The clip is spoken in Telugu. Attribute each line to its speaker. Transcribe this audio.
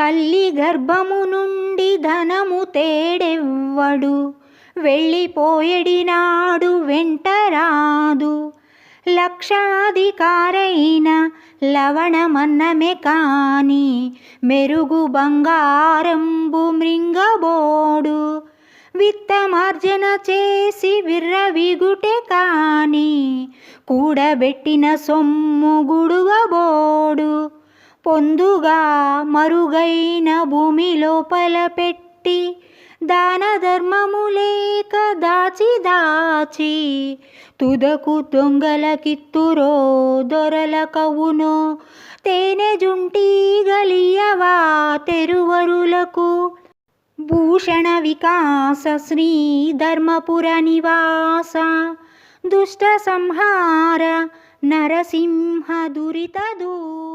Speaker 1: తల్లి గర్భము నుండి ధనము తేడెవ్వడు, వెళ్ళిపోయేడినాడు వెంటరాదు. లక్షాధికారైన లవణమన్నమే కాని, మెరుగు బంగారంబు మృంగబోడు. విత్తమార్జన చేసి విర్రవిగుటె కాని, కూడబెట్టిన సొమ్ము గుడుగబోడు. పొందుగా మరుగైన భూమి లోపల పెట్టి, దాన ధర్మము లేక దాచి దాచి, తుదకు దొంగలకిత్తురో దొరల కవునో. తేనె జుంటీగలియవా తెరువరులకు, భూషణ వికాస శ్రీ ధర్మపుర నివాస. దుష్ట సంహార నరసింహ దురిత దూర.